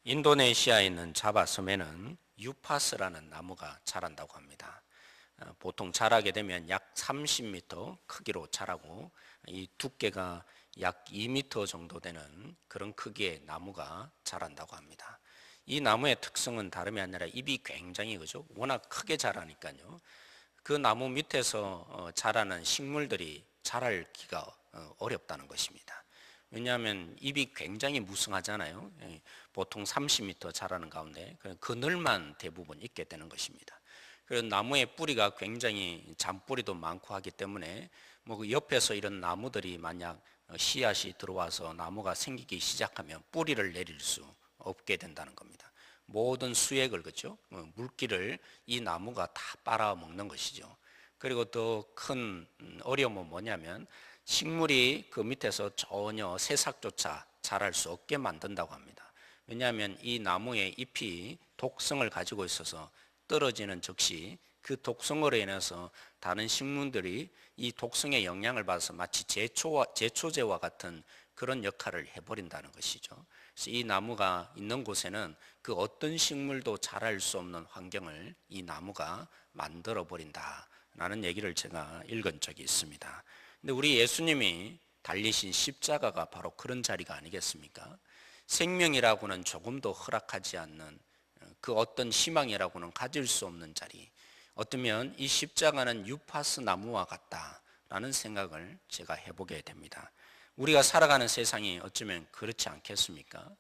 인도네시아에 있는 자바 섬에는 유파스라는 나무가 자란다고 합니다. 보통 자라게 되면 약 30m 크기로 자라고 이 두께가 약 2m 정도 되는 그런 크기의 나무가 자란다고 합니다. 이 나무의 특성은 다름이 아니라 잎이 굉장히 그죠? 워낙 크게 자라니까요. 그 나무 밑에서 자라는 식물들이 자랄기가 어렵다는 것입니다. 왜냐하면 잎이 굉장히 무성하잖아요. 보통 30m 자라는 가운데 그늘만 대부분 있게 되는 것입니다. 그리고 나무의 뿌리가 굉장히 잔뿌리도 많고 하기 때문에 그 옆에서 이런 나무들이 만약 씨앗이 들어와서 나무가 생기기 시작하면 뿌리를 내릴 수 없게 된다는 겁니다. 모든 수액을 그죠? 물기를 이 나무가 다 빨아먹는 것이죠. 그리고 더 큰 어려움은 뭐냐면 식물이 그 밑에서 전혀 새싹조차 자랄 수 없게 만든다고 합니다. 왜냐하면 이 나무의 잎이 독성을 가지고 있어서 떨어지는 즉시 그 독성으로 인해서 다른 식물들이 이 독성의 영향을 받아서 마치 제초제와 같은 그런 역할을 해버린다는 것이죠. 그래서 이 나무가 있는 곳에는 그 어떤 식물도 자랄 수 없는 환경을 이 나무가 만들어 버린다라는 얘기를 제가 읽은 적이 있습니다. 근데 우리 예수님이 달리신 십자가가 바로 그런 자리가 아니겠습니까? 생명이라고는 조금도 허락하지 않는 그 어떤 희망이라고는 가질 수 없는 자리. 어쩌면 이 십자가는 유파스 나무와 같다라는 생각을 제가 해보게 됩니다. 우리가 살아가는 세상이 어쩌면 그렇지 않겠습니까?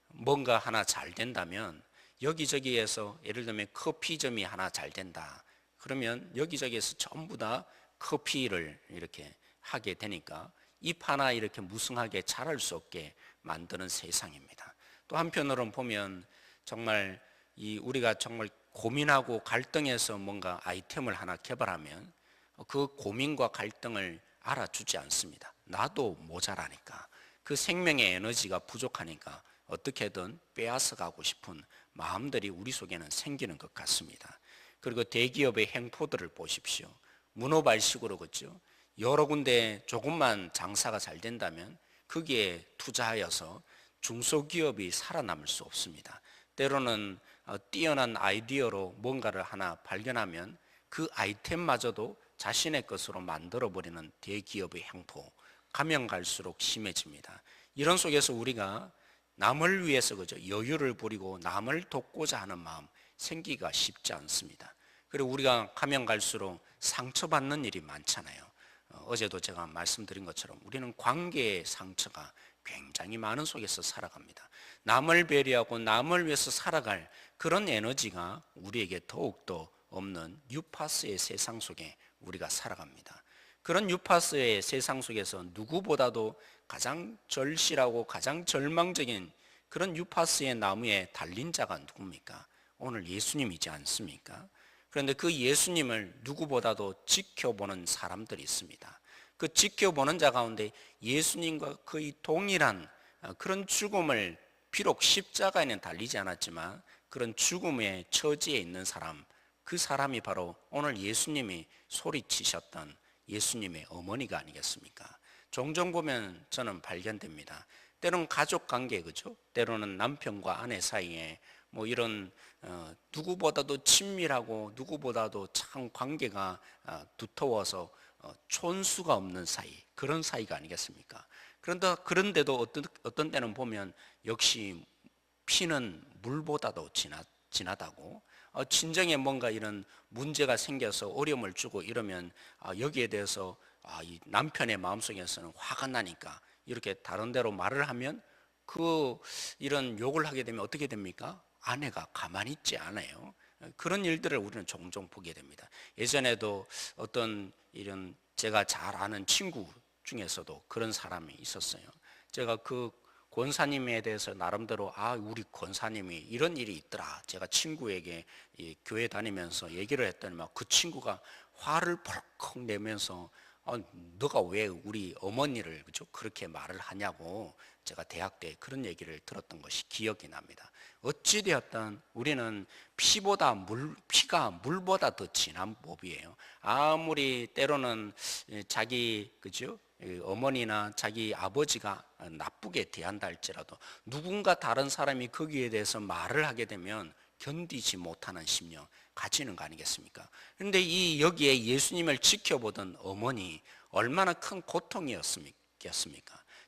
뭔가 하나 잘 된다면 여기저기에서 예를 들면 커피점이 하나 잘 된다. 그러면 여기저기에서 전부 다 커피를 이렇게 하게 되니까 잎 하나 이렇게 무성하게 자랄 수 없게 만드는 세상입니다. 또 한편으로는 보면 정말 우리가 정말 고민하고 갈등해서 뭔가 아이템을 하나 개발하면 그 고민과 갈등을 알아주지 않습니다. 나도 모자라니까. 그 생명의 에너지가 부족하니까 어떻게든 빼앗아 가고 싶은 마음들이 우리 속에는 생기는 것 같습니다. 그리고 대기업의 행포들을 보십시오. 문어발식으로 그죠? 여러 군데 조금만 장사가 잘 된다면 거기에 투자하여서 중소기업이 살아남을 수 없습니다. 때로는 뛰어난 아이디어로 뭔가를 하나 발견하면 그 아이템마저도 자신의 것으로 만들어버리는 대기업의 행포, 가면 갈수록 심해집니다. 이런 속에서 우리가 남을 위해서 그죠? 여유를 부리고 남을 돕고자 하는 마음 생기기가 쉽지 않습니다. 그리고 우리가 가면 갈수록 상처받는 일이 많잖아요. 어제도 제가 말씀드린 것처럼 우리는 관계의 상처가 굉장히 많은 속에서 살아갑니다. 남을 배려하고 남을 위해서 살아갈 그런 에너지가 우리에게 더욱더 없는 유파스의 세상 속에 우리가 살아갑니다. 그런 유파스의 세상 속에서 누구보다도 가장 절실하고 가장 절망적인 그런 유파스의 나무에 달린 자가 누굽니까? 오늘 예수님이지 않습니까? 그런데 그 예수님을 누구보다도 지켜보는 사람들이 있습니다. 그 지켜보는 자 가운데 예수님과 거의 동일한 그런 죽음을 비록 십자가에는 달리지 않았지만 그런 죽음의 처지에 있는 사람, 그 사람이 바로 오늘 예수님이 소리치셨던 예수님의 어머니가 아니겠습니까? 종종 보면 저는 발견됩니다. 때로는 가족 관계, 그죠? 때로는 남편과 아내 사이에 이런 누구보다도 친밀하고 누구보다도 참 관계가 두터워서 촌수가 없는 사이, 그런 사이가 아니겠습니까? 그런데도 어떤 때는 보면 역시 피는 물보다도 진하다고, 진정에 뭔가 이런 문제가 생겨서 어려움을 주고 이러면 여기에 대해서 이 남편의 마음속에서는 화가 나니까 이렇게 다른 데로 말을 하면 이런 욕을 하게 되면 어떻게 됩니까? 아내가 가만히 있지 않아요. 그런 일들을 우리는 종종 보게 됩니다. 예전에도 어떤 이런 제가 잘 아는 친구 중에서도 그런 사람이 있었어요. 제가 그 권사님에 대해서 나름대로 우리 권사님이 이런 일이 있더라. 제가 친구에게 교회 다니면서 얘기를 했더니 그 친구가 화를 벌컥 내면서 너가 왜 우리 어머니를 그죠? 그렇게 말을 하냐고 제가 대학 때 그런 얘기를 들었던 것이 기억이 납니다. 어찌되었든 우리는 피가 물보다 더 진한 법이에요. 아무리 때로는 자기 그죠? 어머니나 자기 아버지가 나쁘게 대한다 할지라도 누군가 다른 사람이 거기에 대해서 말을 하게 되면 견디지 못하는 심령 가지는 거 아니겠습니까? 그런데 이 여기에 예수님을 지켜보던 어머니 얼마나 큰 고통이었습니까?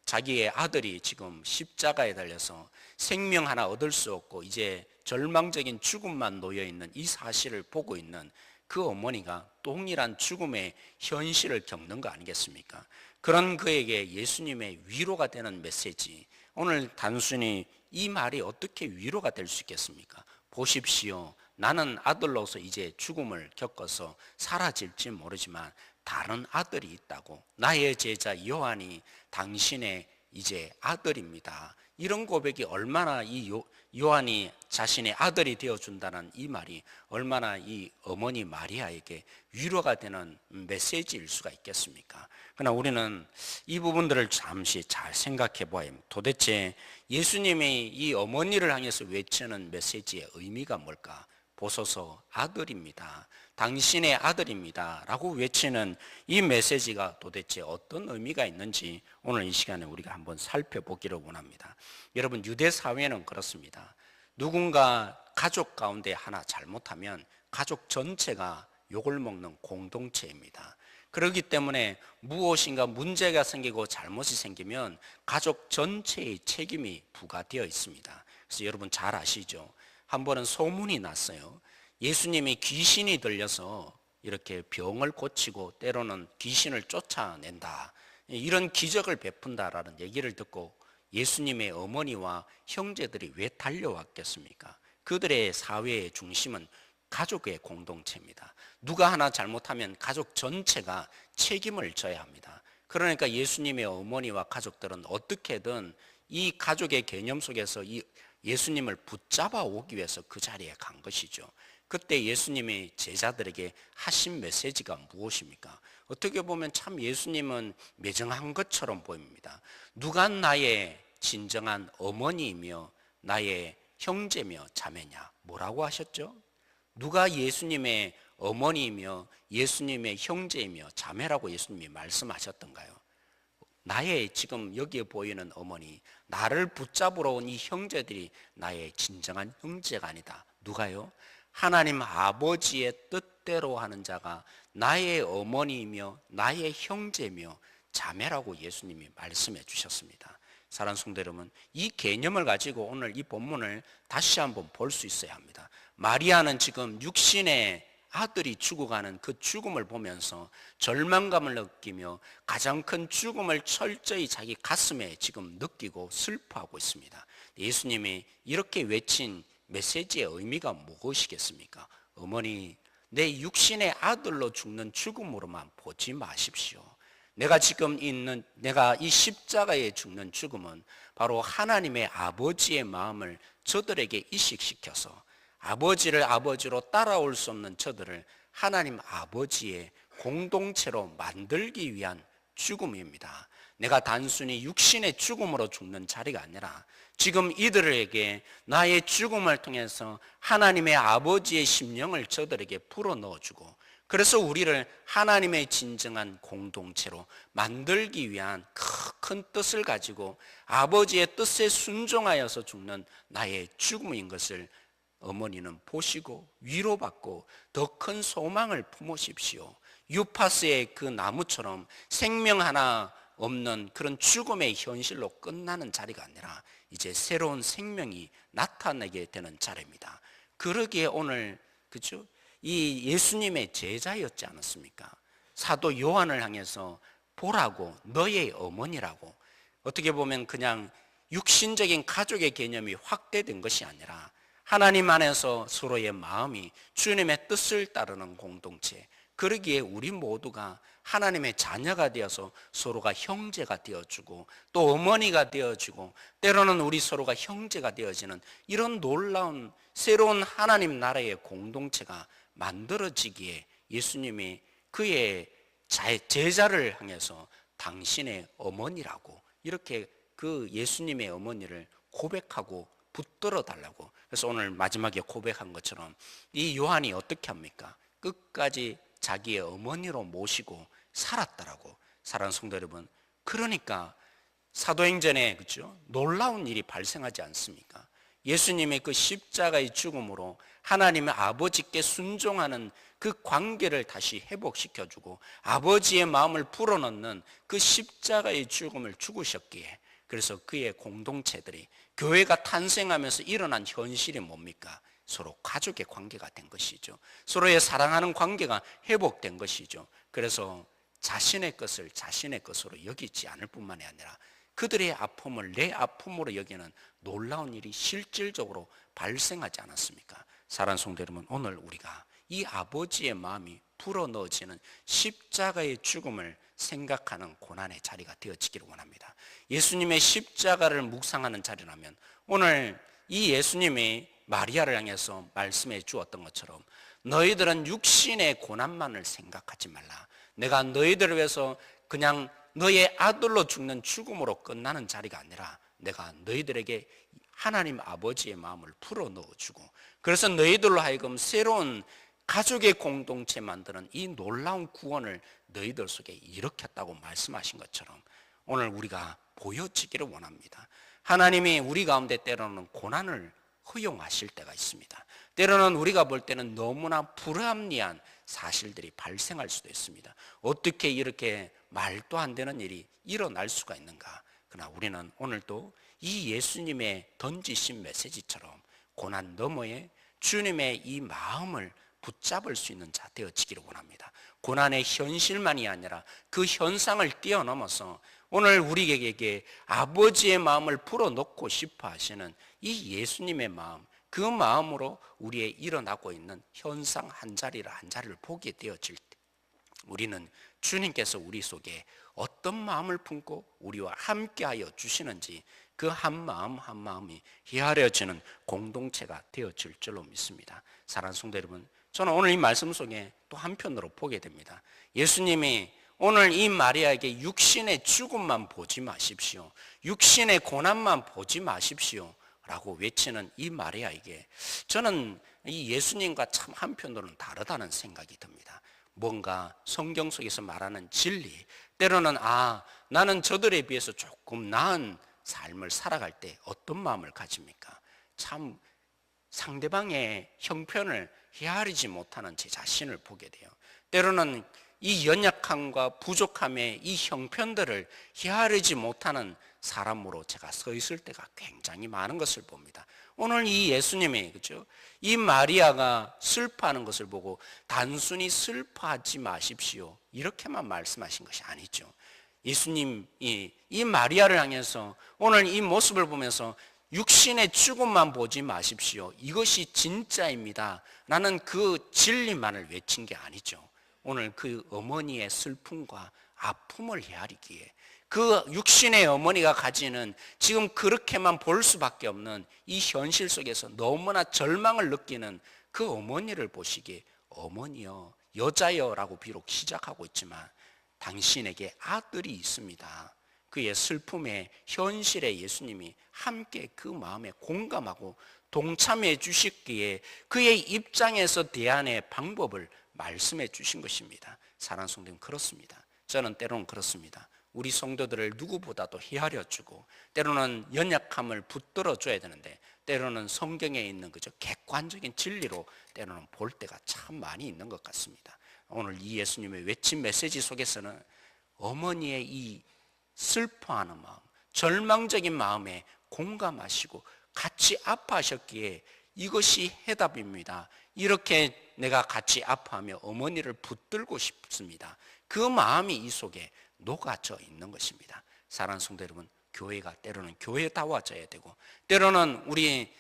자기의 아들이 지금 십자가에 달려서 생명 하나 얻을 수 없고 이제 절망적인 죽음만 놓여 있는 이 사실을 보고 있는 그 어머니가 동일한 죽음의 현실을 겪는 거 아니겠습니까? 그런 그에게 예수님의 위로가 되는 메시지, 오늘 단순히 이 말이 어떻게 위로가 될 수 있겠습니까? 보십시오. 나는 아들로서 이제 죽음을 겪어서 사라질지 모르지만 다른 아들이 있다고. 나의 제자 요한이 당신의 이제 아들입니다. 이런 고백이 얼마나 이 요한이 자신의 아들이 되어준다는 이 말이 얼마나 이 어머니 마리아에게 위로가 되는 메시지일 수가 있겠습니까? 그러나 우리는 이 부분들을 잠시 잘 생각해 보아야 합니다. 도대체 예수님이 이 어머니를 향해서 외치는 메시지의 의미가 뭘까? 보소서 아들입니다. 당신의 아들입니다. 라고 외치는 이 메시지가 도대체 어떤 의미가 있는지 오늘 이 시간에 우리가 한번 살펴보기를 원합니다. 여러분, 유대 사회는 그렇습니다. 누군가 가족 가운데 하나 잘못하면 가족 전체가 욕을 먹는 공동체입니다. 그렇기 때문에 무엇인가 문제가 생기고 잘못이 생기면 가족 전체의 책임이 부과되어 있습니다. 그래서 여러분 잘 아시죠? 한 번은 소문이 났어요. 예수님이 귀신이 들려서 이렇게 병을 고치고 때로는 귀신을 쫓아낸다, 이런 기적을 베푼다라는 얘기를 듣고 예수님의 어머니와 형제들이 왜 달려왔겠습니까? 그들의 사회의 중심은 가족의 공동체입니다. 누가 하나 잘못하면 가족 전체가 책임을 져야 합니다. 그러니까 예수님의 어머니와 가족들은 어떻게든 이 가족의 개념 속에서 이 예수님을 붙잡아 오기 위해서 그 자리에 간 것이죠. 그때 예수님이 제자들에게 하신 메시지가 무엇입니까? 어떻게 보면 참 예수님은 매정한 것처럼 보입니다. 누가 나의 진정한 어머니이며 나의 형제며 자매냐? 뭐라고 하셨죠? 누가 예수님의 어머니이며 예수님의 형제이며 자매라고 예수님이 말씀하셨던가요? 나의 지금 여기에 보이는 어머니, 나를 붙잡으러 온 이 형제들이 나의 진정한 형제가 아니다. 누가요? 하나님 아버지의 뜻대로 하는 자가 나의 어머니이며 나의 형제며 자매라고 예수님이 말씀해 주셨습니다. 사랑하는 성도 여러분, 이 개념을 가지고 오늘 이 본문을 다시 한번 볼 수 있어야 합니다. 마리아는 지금 육신의 아들이 죽어가는 그 죽음을 보면서 절망감을 느끼며 가장 큰 죽음을 철저히 자기 가슴에 지금 느끼고 슬퍼하고 있습니다. 예수님이 이렇게 외친 메시지의 의미가 무엇이겠습니까? 어머니, 내 육신의 아들로 죽는 죽음으로만 보지 마십시오. 내가 이 십자가에 죽는 죽음은 바로 하나님의 아버지의 마음을 저들에게 이식시켜서 아버지를 아버지로 따라올 수 없는 저들을 하나님 아버지의 공동체로 만들기 위한 죽음입니다. 내가 단순히 육신의 죽음으로 죽는 자리가 아니라 지금 이들에게 나의 죽음을 통해서 하나님의 아버지의 심령을 저들에게 불어넣어주고, 그래서 우리를 하나님의 진정한 공동체로 만들기 위한 큰 뜻을 가지고 아버지의 뜻에 순종하여서 죽는 나의 죽음인 것을 어머니는 보시고 위로받고 더 큰 소망을 품으십시오. 유파스의 그 나무처럼 생명 하나 없는 그런 죽음의 현실로 끝나는 자리가 아니라 이제 새로운 생명이 나타나게 되는 자리입니다. 그러기에 오늘 그죠? 이 예수님의 제자였지 않았습니까? 사도 요한을 향해서 보라고, 너의 어머니라고. 어떻게 보면 그냥 육신적인 가족의 개념이 확대된 것이 아니라 하나님 안에서 서로의 마음이 주님의 뜻을 따르는 공동체, 그러기에 우리 모두가 하나님의 자녀가 되어서 서로가 형제가 되어주고 또 어머니가 되어주고 때로는 우리 서로가 형제가 되어지는 이런 놀라운 새로운 하나님 나라의 공동체가 만들어지기에 예수님이 그의 제자를 향해서 당신의 어머니라고 이렇게 그 예수님의 어머니를 고백하고 붙들어 달라고. 그래서 오늘 마지막에 고백한 것처럼 이 요한이 어떻게 합니까? 끝까지 자기의 어머니로 모시고 살았더라고. 사랑하는 성도 여러분, 그러니까 사도행전에 그렇죠? 놀라운 일이 발생하지 않습니까? 예수님의 그 십자가의 죽음으로 하나님의 아버지께 순종하는 그 관계를 다시 회복시켜주고 아버지의 마음을 불어넣는 그 십자가의 죽음을 죽으셨기에, 그래서 그의 공동체들이, 교회가 탄생하면서 일어난 현실이 뭡니까? 서로 가족의 관계가 된 것이죠. 서로의 사랑하는 관계가 회복된 것이죠. 그래서 자신의 것을 자신의 것으로 여기지 않을 뿐만이 아니라 그들의 아픔을 내 아픔으로 여기는 놀라운 일이 실질적으로 발생하지 않았습니까? 사랑하는 성도 여러분, 오늘 우리가 이 아버지의 마음이 불어넣어지는 십자가의 죽음을 생각하는 고난의 자리가 되어지기를 원합니다. 예수님의 십자가를 묵상하는 자리라면 오늘 이 예수님이 마리아를 향해서 말씀해 주었던 것처럼 너희들은 육신의 고난만을 생각하지 말라. 내가 너희들을 위해서 그냥 너의 아들로 죽는 죽음으로 끝나는 자리가 아니라 내가 너희들에게 하나님 아버지의 마음을 풀어넣어주고, 그래서 너희들로 하여금 새로운 가족의 공동체 만드는 이 놀라운 구원을 너희들 속에 일으켰다고 말씀하신 것처럼 오늘 우리가 보여지기를 원합니다. 하나님이 우리 가운데 때로는 고난을 허용하실 때가 있습니다. 때로는 우리가 볼 때는 너무나 불합리한 사실들이 발생할 수도 있습니다. 어떻게 이렇게 말도 안 되는 일이 일어날 수가 있는가? 그러나 우리는 오늘도 이 예수님의 던지신 메시지처럼 고난 너머에 주님의 이 마음을 붙잡을 수 있는 자 되어지기를 원합니다. 고난의 현실만이 아니라 그 현상을 뛰어넘어서 오늘 우리에게 아버지의 마음을 불어넣고 싶어 하시는 이 예수님의 마음, 그 마음으로 우리의 일어나고 있는 현상 한 자리를 보게 되어질 때 우리는 주님께서 우리 속에 어떤 마음을 품고 우리와 함께하여 주시는지 그 한 마음 한 마음이 헤아려지는 공동체가 되어질 줄로 믿습니다. 사랑하는 성도 여러분, 저는 오늘 이 말씀 속에 또 한편으로 보게 됩니다. 예수님이 오늘 이 마리아에게 육신의 죽음만 보지 마십시오, 육신의 고난만 보지 마십시오 라고 외치는 이 마리아에게 저는 이 예수님과 참 한편으로는 다르다는 생각이 듭니다. 뭔가 성경 속에서 말하는 진리, 때로는 나는 저들에 비해서 조금 나은 삶을 살아갈 때 어떤 마음을 가집니까? 참 상대방의 형편을 헤아리지 못하는 제 자신을 보게 돼요. 때로는 이 연약함과 부족함의 이 형편들을 헤아리지 못하는 사람으로 제가 서 있을 때가 굉장히 많은 것을 봅니다. 오늘 이 예수님이 그렇죠? 이 마리아가 슬퍼하는 것을 보고 단순히 슬퍼하지 마십시오 이렇게만 말씀하신 것이 아니죠. 예수님이 이 마리아를 향해서 오늘 이 모습을 보면서 육신의 죽음만 보지 마십시오, 이것이 진짜입니다 라는 그 진리만을 외친 게 아니죠. 오늘 그 어머니의 슬픔과 아픔을 헤아리기에 그 육신의 어머니가 가지는 지금 그렇게만 볼 수밖에 없는 이 현실 속에서 너무나 절망을 느끼는 그 어머니를 보시기에 어머니여, 여자여 라고 비록 시작하고 있지만 당신에게 아들이 있습니다. 그의 슬픔의 현실에 예수님이 함께 그 마음에 공감하고 동참해 주셨기에 그의 입장에서 대안의 방법을 말씀해 주신 것입니다. 사랑하는 성도님, 그렇습니다. 저는 때로는 그렇습니다. 우리 성도들을 누구보다도 헤아려 주고 때로는 연약함을 붙들어 줘야 되는데 때로는 성경에 있는 그저 객관적인 진리로 때로는 볼 때가 참 많이 있는 것 같습니다. 오늘 이 예수님의 외친 메시지 속에서는 어머니의 이 슬퍼하는 마음, 절망적인 마음에 공감하시고 같이 아파하셨기에 이것이 해답입니다. 이렇게 내가 같이 아파하며 어머니를 붙들고 싶습니다. 그 마음이 이 속에 녹아져 있는 것입니다. 사랑하는 성도 여러분, 교회가 때로는 교회다워져야 되고 때로는 우리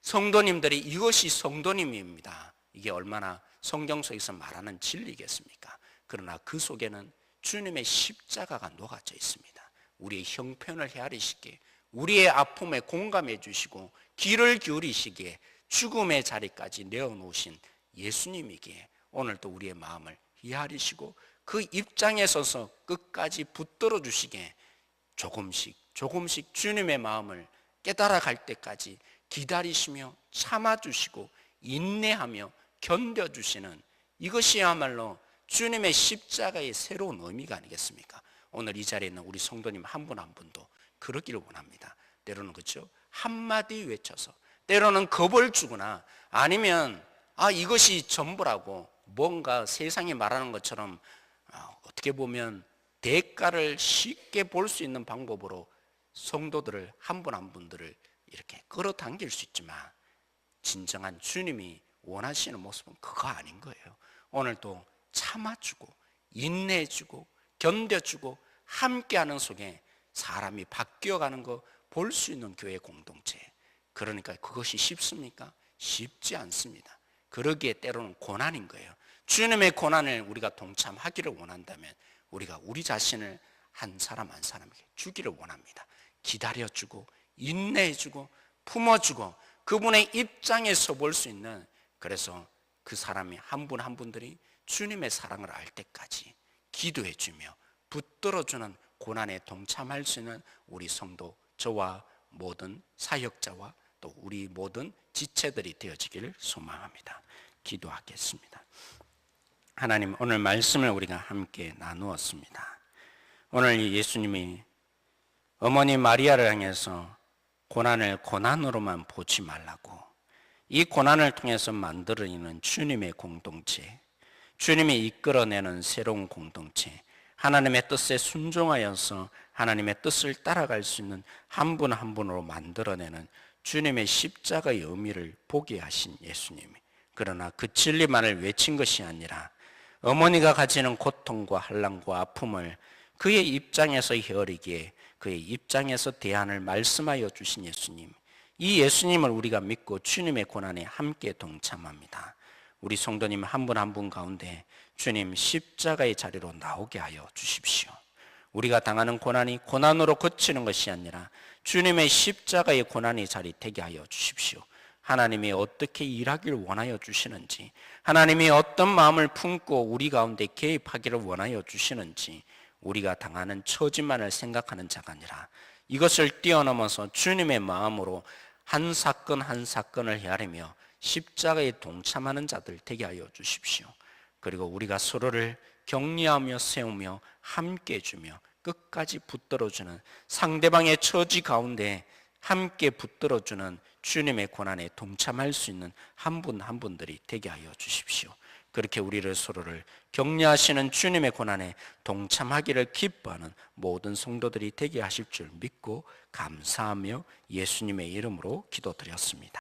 성도님들이 이것이 성도님입니다, 이게 얼마나 성경 속에서 말하는 진리겠습니까? 그러나 그 속에는 주님의 십자가가 녹아져 있습니다. 우리의 형편을 헤아리시기에 우리의 아픔에 공감해 주시고 귀를 기울이시기에 죽음의 자리까지 내어놓으신 예수님이기에 오늘도 우리의 마음을 헤아리시고 그 입장에 서서 끝까지 붙들어 주시기에 조금씩 주님의 마음을 깨달아 갈 때까지 기다리시며 참아주시고 인내하며 견뎌주시는 이것이야말로 주님의 십자가의 새로운 의미가 아니겠습니까? 오늘 이 자리에 있는 우리 성도님 한 분 한 분도 그러기를 원합니다. 때로는 그렇죠? 한마디 외쳐서, 때로는 겁을 주거나 아니면 이것이 전부라고 뭔가 세상이 말하는 것처럼 어떻게 보면 대가를 쉽게 볼 수 있는 방법으로 성도들을 한 분 한 분들을 이렇게 끌어당길 수 있지만 진정한 주님이 원하시는 모습은 그거 아닌 거예요. 오늘도 참아주고 인내해주고 견뎌주고 함께하는 속에 사람이 바뀌어가는 거 볼 수 있는 교회 공동체. 그러니까 그것이 쉽습니까? 쉽지 않습니다. 그러기에 때로는 고난인 거예요. 주님의 고난을 우리가 동참하기를 원한다면 우리가 우리 자신을 한 사람 한 사람에게 주기를 원합니다. 기다려주고 인내해주고 품어주고 그분의 입장에서 볼 수 있는, 그래서 그 사람이 한 분 한 분들이 주님의 사랑을 알 때까지 기도해주며 붙들어주는 고난에 동참할 수 있는 우리 성도, 저와 모든 사역자와 또 우리 모든 지체들이 되어지기를 소망합니다. 기도하겠습니다. 하나님, 오늘 말씀을 우리가 함께 나누었습니다. 오늘 예수님이 어머니 마리아를 향해서 고난을 고난으로만 보지 말라고, 이 고난을 통해서 만들어내는 주님의 공동체, 주님이 이끌어내는 새로운 공동체, 하나님의 뜻에 순종하여서 하나님의 뜻을 따라갈 수 있는 한 분 한 분으로 만들어내는 주님의 십자가의 의미를 보게 하신 예수님이, 그러나 그 진리만을 외친 것이 아니라 어머니가 가지는 고통과 한란과 아픔을 그의 입장에서 헤아리기에 그의 입장에서 대안을 말씀하여 주신 예수님, 이 예수님을 우리가 믿고 주님의 고난에 함께 동참합니다. 우리 성도님 한 분 한 분 가운데 주님 십자가의 자리로 나오게 하여 주십시오. 우리가 당하는 고난이 고난으로 그치는 것이 아니라 주님의 십자가의 고난의 자리 되게 하여 주십시오. 하나님이 어떻게 일하기를 원하여 주시는지, 하나님이 어떤 마음을 품고 우리 가운데 개입하기를 원하여 주시는지, 우리가 당하는 처지만을 생각하는 자가 아니라 이것을 뛰어넘어서 주님의 마음으로 한 사건 한 사건을 헤아리며 십자가에 동참하는 자들 되게 하여 주십시오. 그리고 우리가 서로를 격려하며 세우며 함께 해주며 끝까지 붙들어주는, 상대방의 처지 가운데 함께 붙들어주는 주님의 고난에 동참할 수 있는 한 분 한 분들이 되게 하여 주십시오. 그렇게 우리를 서로를 격려하시는 주님의 고난에 동참하기를 기뻐하는 모든 성도들이 되게 하실 줄 믿고 감사하며 예수님의 이름으로 기도드렸습니다.